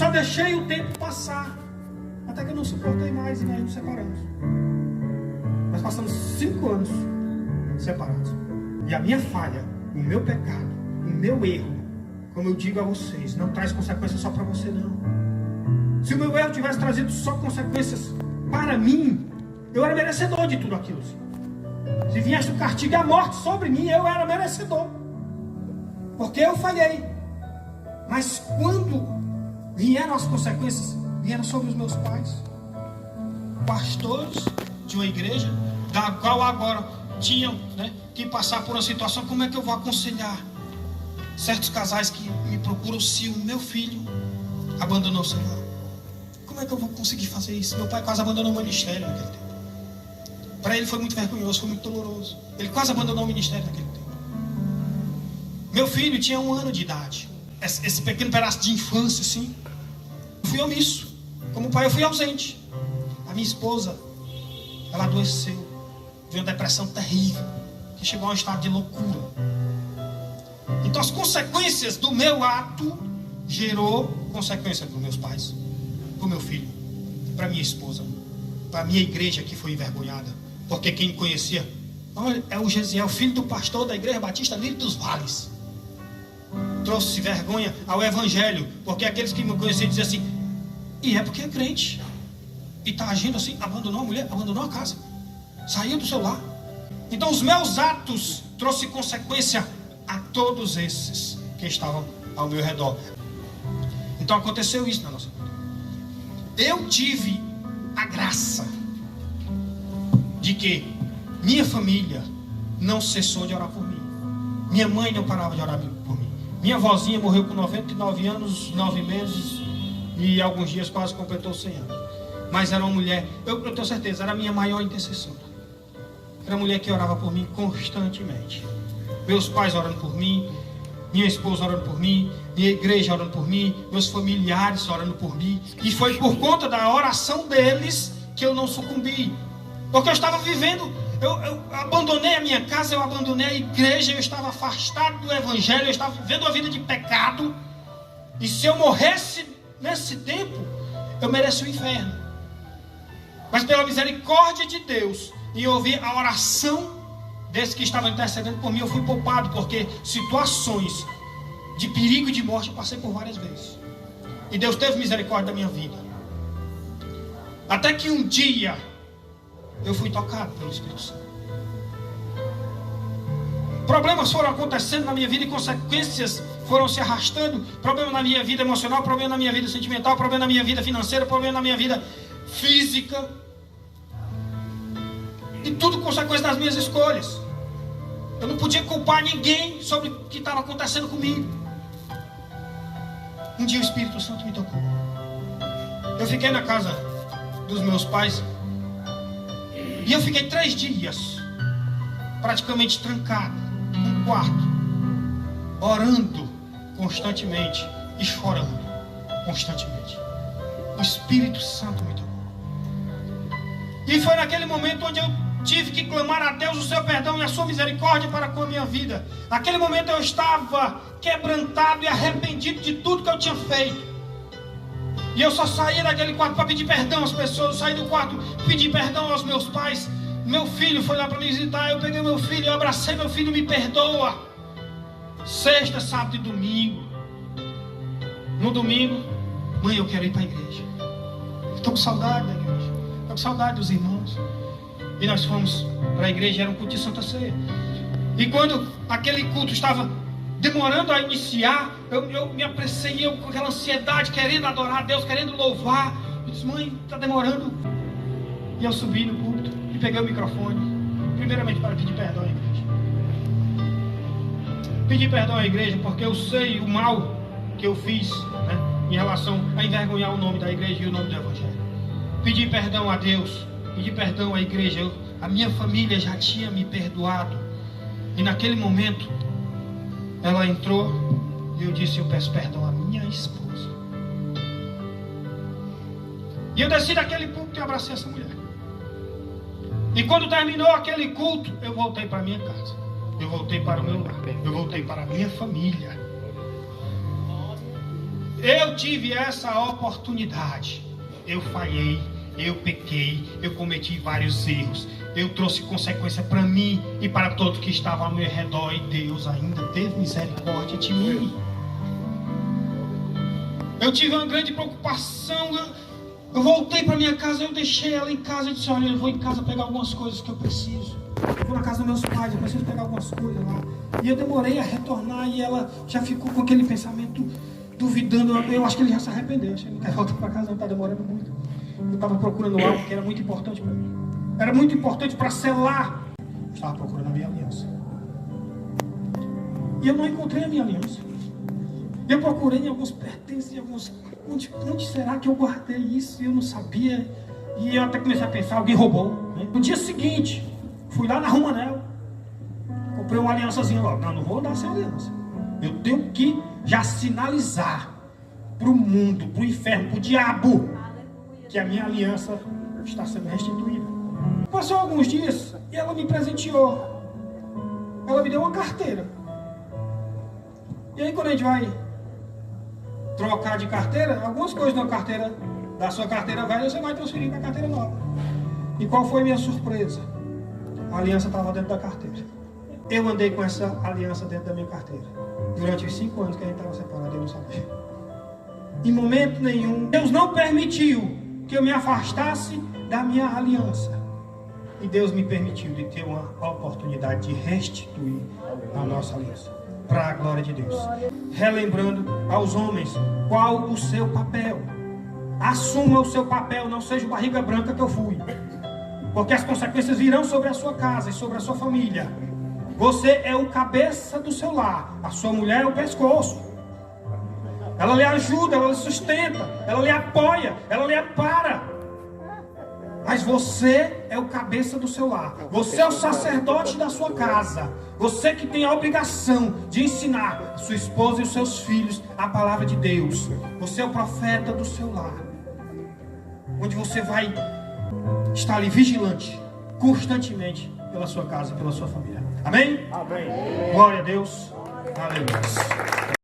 Só deixei o tempo passar, até que eu não suportei mais e nós nos separamos. Nós passamos 5 anos separados. E a minha falha, o meu pecado, o meu erro, como eu digo a vocês, não traz consequências só para você, não. Se o meu erro tivesse trazido só consequências para mim, eu era merecedor de tudo aquilo. Se viesse o castigo e a morte sobre mim, eu era merecedor. Porque eu falhei. Mas quando vieram as consequências, vieram sobre os meus pais, pastores de uma igreja, da qual agora tinham, que passar por uma situação. Como é que eu vou aconselhar certos casais que me procuram se o meu filho abandonou o Senhor? Como é que eu vou conseguir fazer isso? Meu pai quase abandonou o ministério naquele tempo. Para ele foi muito vergonhoso, foi muito doloroso. Ele quase abandonou o ministério naquele tempo. Meu filho tinha 1 ano de idade. Esse pequeno pedaço de infância, assim. Eu fui omisso. Como pai, eu fui ausente. A minha esposa, ela adoeceu. Veio uma depressão terrível, que chegou a um estado de loucura. Então as consequências do meu ato gerou consequências para os meus pais, para o meu filho, para minha esposa, para a minha igreja que foi envergonhada. Porque quem me conhecia, olha, é o Gesiel, filho do pastor da Igreja Batista Lírio dos Vales. Trouxe vergonha ao evangelho, porque aqueles que me conheciam diziam assim, e é porque é crente, e está agindo assim, abandonou a mulher, abandonou a casa, saiu do seu lar. Então os meus atos trouxe consequência a todos esses que estavam ao meu redor. Então aconteceu isso na nossa vida. Eu tive a graça de que minha família não cessou de orar por mim. Minha mãe não parava de orar por mim. Minha vozinha morreu com 99 anos, 9 meses e alguns dias quase completou 100 anos. Mas era uma mulher, eu tenho certeza, era a minha maior intercessora. Era uma mulher que orava por mim constantemente. Meus pais orando por mim, minha esposa orando por mim, minha igreja orando por mim, meus familiares orando por mim. E foi por conta da oração deles que eu não sucumbi. Porque eu estava vivendo, eu abandonei a minha casa, eu abandonei a igreja, eu estava afastado do evangelho, eu estava vivendo uma vida de pecado. E se eu morresse nesse tempo, eu mereço o inferno. Mas pela misericórdia de Deus, e ouvir a oração desses que estavam intercedendo por mim, eu fui poupado, porque situações de perigo e de morte eu passei por várias vezes. E Deus teve misericórdia da minha vida. Até que um dia eu fui tocado pelo Espírito Santo. Problemas foram acontecendo na minha vida e consequências foram se arrastando. Problema na minha vida emocional, problema na minha vida sentimental, problema na minha vida financeira, problema na minha vida física. E tudo consequência das minhas escolhas. Eu não podia culpar ninguém sobre o que estava acontecendo comigo. Um dia o Espírito Santo me tocou. Eu fiquei na casa dos meus pais. E eu fiquei 3 dias praticamente trancado num quarto, orando constantemente e chorando constantemente. O Espírito Santo me tocou. E foi naquele momento onde eu tive que clamar a Deus o seu perdão e a sua misericórdia para com a minha vida. Naquele momento eu estava quebrantado e arrependido de tudo que eu tinha feito. E eu só saía daquele quarto para pedir perdão às pessoas. Eu saí do quarto, pedi perdão aos meus pais. Meu filho foi lá para me visitar. Eu peguei meu filho, eu abracei meu filho, me perdoa. Sexta, sábado e domingo. No domingo, mãe, eu quero ir para a igreja. Estou com saudade da igreja. Estou com saudade dos irmãos. E nós fomos para a igreja, era um culto de Santa Ceia. E quando aquele culto estava demorando a iniciar, eu me apressei, eu com aquela ansiedade, querendo adorar a Deus, querendo louvar. Eu disse, mãe, está demorando. E eu subi no culto e peguei o microfone, primeiramente para pedir perdão à igreja. Pedi perdão à igreja porque eu sei o mal que eu fiz, em relação a envergonhar o nome da igreja e o nome do evangelho. Pedi perdão a Deus, pedi perdão à igreja. A minha família já tinha me perdoado. E naquele momento ela entrou e eu disse, eu peço perdão à minha esposa. E eu desci daquele culto e abracei essa mulher. E quando terminou aquele culto, eu voltei para minha casa. Eu voltei para o meu lar. Eu voltei para a minha família. Eu tive essa oportunidade. Eu falhei, eu pequei, eu cometi vários erros. Eu trouxe consequência para mim e para todos que estavam ao meu redor. E Deus ainda teve misericórdia de mim. Eu tive uma grande preocupação. Eu voltei para minha casa, eu deixei ela em casa e disse: olha, eu vou em casa pegar algumas coisas que eu preciso. Eu vou na casa dos meus pais, eu preciso pegar algumas coisas lá. E eu demorei a retornar e ela já ficou com aquele pensamento, duvidando. Eu acho que ele já se arrependeu. Acho que ele não quer voltar para casa, não está demorando muito. Eu estava procurando algo que era muito importante para mim. Era muito importante para selar. Eu estava procurando a minha aliança. E eu não encontrei a minha aliança. Eu procurei em alguns pertences, em alguns... Onde será que eu guardei isso? Eu não sabia. E eu até comecei a pensar, alguém roubou. Né? No dia seguinte, fui lá na Romanel. Comprei uma aliançazinha logo. Não vou dar sem aliança. Eu tenho que já sinalizar para o mundo, para o inferno, para o diabo, que a minha aliança está sendo restituída. Passou alguns dias e ela me presenteou. Ela me deu uma carteira. E aí quando a gente vai trocar de carteira, algumas coisas da carteira, da sua carteira velha, você vai transferir para a carteira nova. E qual foi a minha surpresa? A aliança estava dentro da carteira. Eu andei com essa aliança dentro da minha carteira. Durante os 5 anos que a gente estava separado, eu não sabia. Em momento nenhum, Deus não permitiu que eu me afastasse da minha aliança. E Deus me permitiu de ter uma oportunidade de restituir a nossa aliança. Para a glória de Deus. Relembrando aos homens qual o seu papel. Assuma o seu papel, não seja o barriga branca que eu fui. Porque as consequências virão sobre a sua casa e sobre a sua família. Você é o cabeça do seu lar. A sua mulher é o pescoço. Ela lhe ajuda, ela lhe sustenta, ela lhe apoia, ela lhe ampara. Mas você é o cabeça do seu lar. Você é o sacerdote da sua casa. Você que tem a obrigação de ensinar a sua esposa e os seus filhos a palavra de Deus. Você é o profeta do seu lar. Onde você vai estar ali vigilante, constantemente, pela sua casa e pela sua família. Amém? Amém. Glória a Deus. Aleluia.